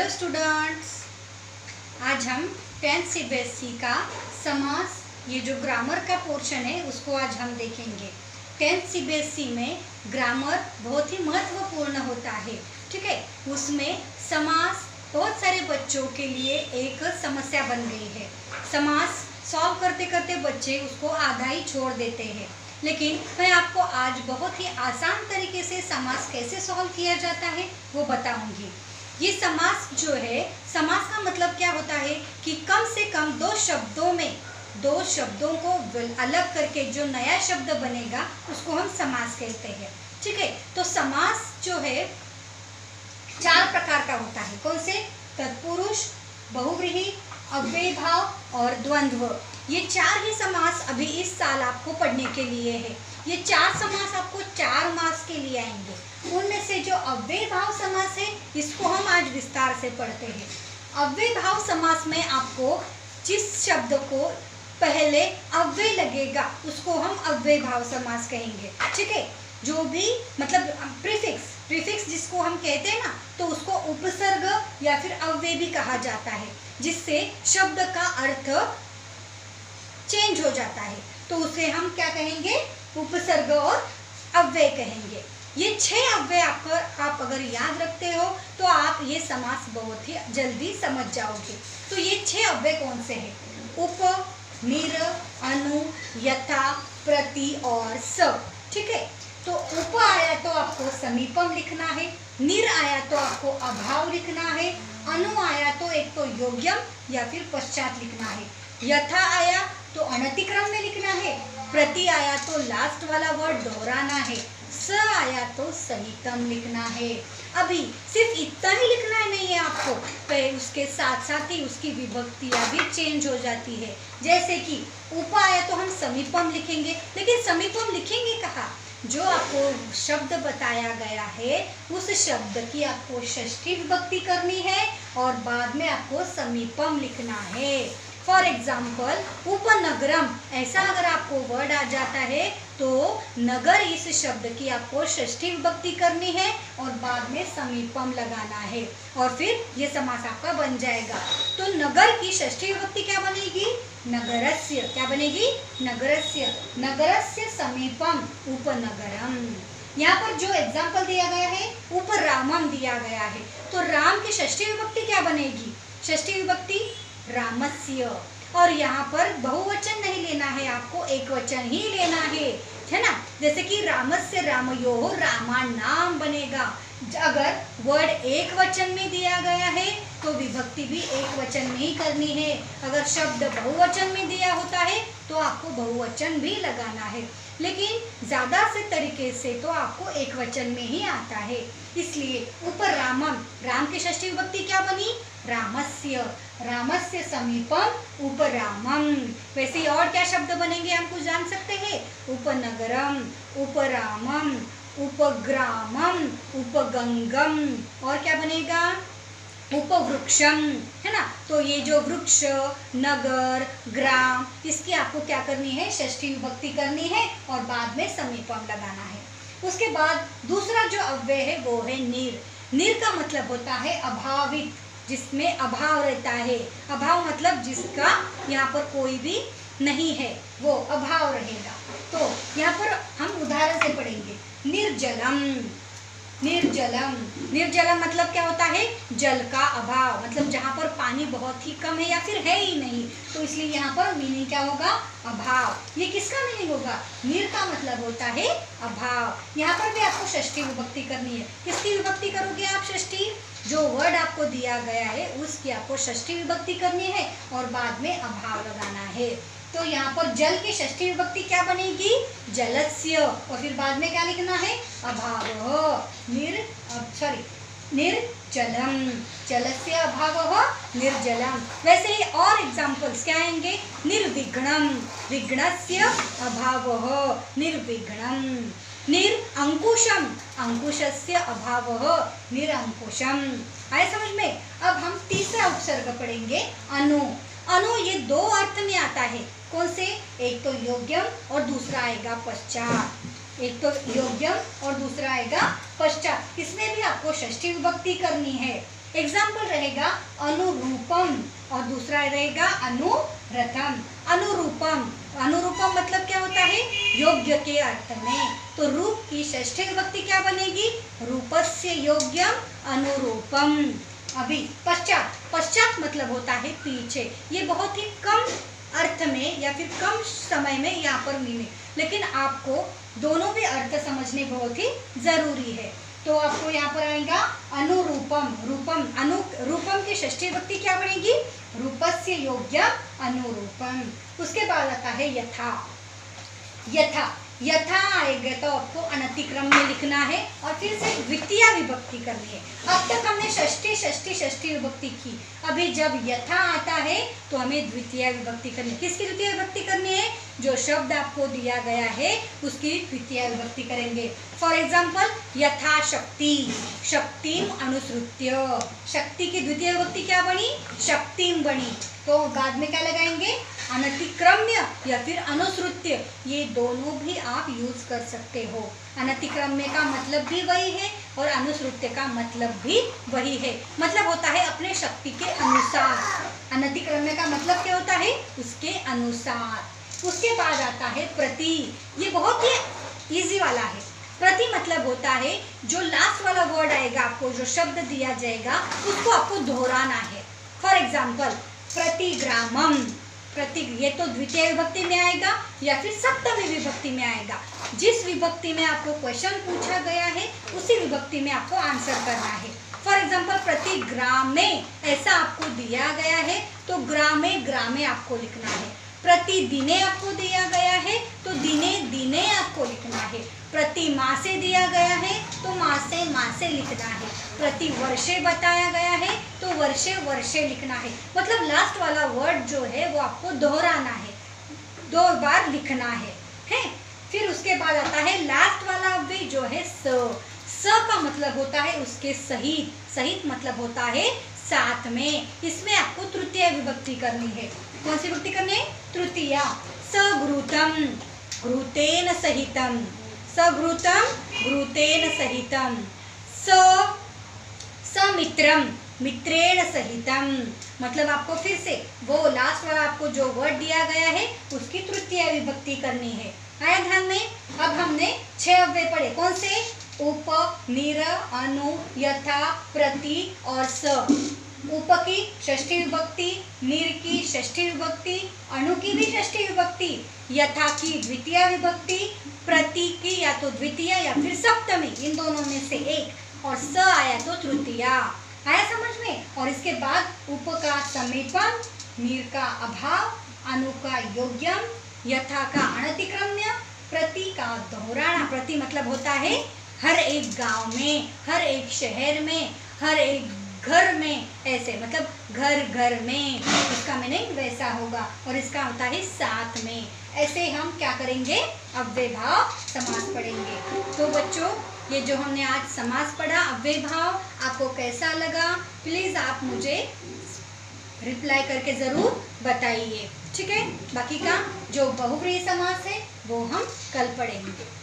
Hello students, आज हम 10th CBSE का समास, ये जो ग्रामर का पोर्शन है उसको आज हम देखेंगे। 10th CBSE में ग्रामर बहुत ही महत्वपूर्ण होता है, ठीक है। उसमें समास बहुत सारे बच्चों के लिए एक समस्या बन गई है। समास सॉल्व करते करते बच्चे उसको आधा ही छोड़ देते हैं, लेकिन मैं आपको आज बहुत ही आसान तरीके से समास कैसे सॉल्व किया जाता है वो बताऊंगी। ये समास जो है, समास का मतलब क्या होता है कि कम से कम दो शब्दों को अलग करके जो नया शब्द बनेगा उसको हम समास कहते हैं, ठीक है। तो समास जो है 4 प्रकार का होता है। कौन से? तत्पुरुष, बहुव्रीहि, अव्ययीभाव और द्वंद्व। ये 4 ही समास अभी इस साल आपको पढ़ने के लिए है। ये 4 समास आपको 4 मार्क्स के लिए आएंगे। उनमें से जो अव्ययीभाव समास है इसको हम आज विस्तार से पढ़ते हैं। अव्ययीभाव समास में आपको जिस शब्द को पहले अव्यय लगेगा उसको हम अव्ययीभाव समास कहेंगे, ठीक है। जो भी मतलब प्रीफिक्स जिसको हम कहते हैं ना, तो उसको उपसर्ग या फिर अव्यय भी कहा जाता है, जिससे शब्द का अर्थ चेंज हो जाता है, तो उसे हम क्या कहेंगे? उपसर्ग और अव्यय कहेंगे। ये 6 अव्यय आप अगर याद रखते हो तो आप ये समास बहुत ही जल्दी समझ जाओगे। तो ये 6 अव्यय कौन से हैं? उप, निर, अनु, यथा, प्रति और स, ठीक है। तो उप आया तो आपको समीपम लिखना है, निर आया तो आपको अभाव लिखना है, अनु आया तो एक तो योग्यम या फिर पश्चात लिखना है, यथा आया तो अनतिक्रम में लिखना है, प्रति आया तो लास्ट वाला वर्ड दोहराना है, स आया तो सहितम लिखना है। अभी सिर्फ इतना ही लिखना है नहीं है आपको, उसके साथ साथ ही उसकी विभक्तियां भी चेंज हो जाती है। जैसे कि उप आया तो हम समीपम लिखेंगे, लेकिन समीपम लिखेंगे कहाँ? जो आपको शब्द बताया गया है उस शब्द की आपको षष्ठी विभक्ति करनी है और बाद में आपको समीपम लिखना है। फॉर एग्जाम्पल उपनगरम, ऐसा अगर आपको वर्ड आ जाता है तो नगर इस शब्द की आपको षष्ठी विभक्ति करनी है और बाद में समीपम लगाना है और फिर ये समास आपका बन जाएगा। तो नगर की षष्ठी विभक्ति क्या बनेगी? नगरस्य। क्या बनेगी? नगरस्य। नगरस्य समीपम उपनगरम। यहाँ पर जो एग्जाम्पल दिया गया है उपरामम दिया गया है, तो राम की षष्ठी विभक्ति क्या बनेगी? षष्ठी विभक्ति रामस्य। और यहाँ पर बहुवचन नहीं लेना है, आपको एक वचन ही लेना है ना। जैसे कि रामस्य रामयोः रामाणाम बनेगा। अगर वर्ड एक वचन में दिया गया है तो विभक्ति भी एक वचन में ही करनी है। अगर शब्द बहुवचन में दिया होता है तो आपको बहुवचन भी लगाना है, लेकिन ज्यादा से तरीके से तो आपको एक वचन में ही आता है। इसलिए उपरामम, राम की षष्ठी विभक्ति क्या बनी? रामस्य। रामस्य समीपम उपरामम। वैसे ही और क्या शब्द बनेंगे हम कुछ जान सकते हैं? उपनगरम, उपरामम, उपग्रामम, उपगंगम, और क्या बनेगा? उपवृक्षम, है ना। तो ये जो वृक्ष, नगर, ग्राम, इसकी आपको क्या करनी है? षष्ठी विभक्ति करनी है और बाद में समीपम लगाना है। उसके बाद दूसरा जो अव्यय है वो है निर। निर का मतलब होता है अभावित, जिसमें अभाव रहता है। अभाव मतलब जिसका यहाँ पर कोई भी नहीं है, वो अभाव रहेगा। तो यहाँ पर हम उदाहरण से पढ़ेंगे। निर्जलम। निर्जलम, निर्जलम मतलब क्या होता है? जल का अभाव, मतलब जहाँ पर पानी बहुत ही कम है या फिर है ही नहीं, तो इसलिए यहाँ पर मीनिंग क्या होगा? अभाव। ये किसका मीनिंग होगा? निर का मतलब होता है अभाव। यहाँ पर भी आपको षष्ठी विभक्ति करनी है। किसकी विभक्ति करोगे आप? षष्ठी। जो वर्ड आपको दिया गया है उसकी आपको षष्ठी विभक्ति करनी है और बाद में अभाव लगाना है। तो यहाँ पर जल की षष्ठी विभक्ति क्या बनेगी? जलस्य। और फिर बाद में क्या लिखना है? अभावः। निर्जलम। जलस्य अभावः निर्जलम। वैसे ही और एग्जाम्पल्स क्या आएंगे? निर्विघ्नम। विघ्नस्य अभावः निर्विघ्नम। निरंकुशम। अंकुशस्य अभावः निरंकुशम। आए समझ में? अब हम तीसरा उपसर्ग पढ़ेंगे, अनु। अनु ये 2 अर्थ में आता है। कौन से? एक तो योग्यम और दूसरा आएगा पश्चात। एक तो योग्यम और दूसरा आएगा पश्चात। इसमें भी आपको षष्ठी विभक्ति करनी है। एग्जाम्पल रहेगा अनुरूपम और दूसरा रहेगा अनुरथम। अनुरूपम, अनुरूपम मतलब क्या होता है? योग्य के अर्थ में। तो रूप की षष्ठी विभक्ति क्या बनेगी? रूपस्य योग्यम अनुरूपम। अभी पश्चात, पश्चात मतलब होता है पीछे। ये बहुत ही कम अर्थ में या फिर कम समय में यहाँ पर मिले, लेकिन आपको दोनों भी अर्थ समझने बहुत ही जरूरी है। तो आपको यहाँ पर आएगा अनुरूपम, रूपम, अनुरूपम की षष्ठी विभक्ति क्या बनेगी? रूपस्य योग्यम अनुरूपम। उसके बाद आता है यथा। यथा, यथा आएगा तो आपको अनतिक्रम में लिखना है और फिर से द्वितीय विभक्ति करनी है। अब तक हमने षष्ठी षष्ठी षष्ठी विभक्ति की, अभी जब यथा आता है तो हमें द्वितीय विभक्ति करनी है। किसकी द्वितीय विभक्ति करनी है? जो शब्द आपको दिया गया है उसकी द्वितीय विभक्ति करेंगे। फॉर एग्जाम्पल यथाशक्ति, शक्तिम अनुसृत्य। शक्ति की द्वितीय विभक्ति क्या बनी? शक्तिम बनी। तो बाद में क्या लगाएंगे? अनतिक्रम्य या फिर अनुसृत्य, ये दोनों भी आप यूज कर सकते हो। अनतिक्रम्य का मतलब भी वही है और अनुसृत्य का मतलब भी वही है। मतलब होता है अपने शक्ति के अनुसार। अनतिक्रम्य का मतलब क्या होता है? उसके अनुसार। उसके बाद आता है प्रति। ये बहुत ही इजी वाला है। प्रति मतलब होता है जो लास्ट वाला वर्ड आएगा, आपको जो शब्द दिया जाएगा उसको आपको दोहराना है। फॉर एग्जाम्पल प्रतिग्रामम, प्रति, ये तो द्वितीय विभक्ति में आएगा या फिर सप्तमी विभक्ति में आएगा। जिस विभक्ति में आपको क्वेश्चन पूछा गया है उसी विभक्ति में आपको आंसर करना है। फॉर एग्जाम्पल प्रतिग्रामे ऐसा आपको दिया गया है तो ग्रामे ग्रामे आपको लिखना है। प्रतिदिने आपको दिया गया है तो दिने दिने आपको लिखना है। प्रति मासे दिया गया है तो मासे मासे लिखना है। प्रति वर्षे बताया गया है तो वर्षे वर्षे लिखना है। मतलब लास्ट वाला वर्ड जो है वो आपको दोहराना है, 2 बार लिखना है। फिर उसके बाद आता है लास्ट वाला भी जो है स का मतलब होता है उसके सहित। सहित मतलब होता है साथ में। इसमें आपको तृतीय विभक्ति करनी है। कौन सी विभक्ति करनी है? तृतीया। सघृतम घृतेन सहितम, सघृतम घृतेन सहितम। समित्रम मित्रेण सहितम। मतलब आपको फिर से वो लास्ट वाला आपको जो वर्ड दिया गया है उसकी तृतीय विभक्ति करनी है। आया ध्यान में? अब हमने 6 अव्यय पढ़े। कौन से? उप, निर, अनु, यथा, प्रति और स। उप की षष्ठी विभक्ति, निर की षष्ठी विभक्ति, अणु की भी षष्ठी विभक्ति, यथा की द्वितीय विभक्ति, प्रति की या तो द्वितीय या फिर सप्तमी, इन दोनों में से एक, और स आया तो तृतीया। आया समझ में? और इसके बाद उप का समीपन, निर का अभाव, अनु का योग्यम, यथा का अनतिक्रम्य, प्रति का दोहराना। प्रति मतलब होता है हर एक गांव में, हर एक शहर में, हर एक घर में, ऐसे मतलब घर घर में, इसका मीनिंग वैसा होगा। और इसका होता है साथ में। ऐसे हम क्या करेंगे? अव्यय भाव समास पढ़ेंगे। तो बच्चों ये जो हमने आज समास पढ़ा अव्यय भाव, आपको कैसा लगा? प्लीज़ आप मुझे रिप्लाई करके ज़रूर बताइए, ठीक है? बाकी का जो बहुव्रीहि समास है वो हम कल पढ़ेंगे।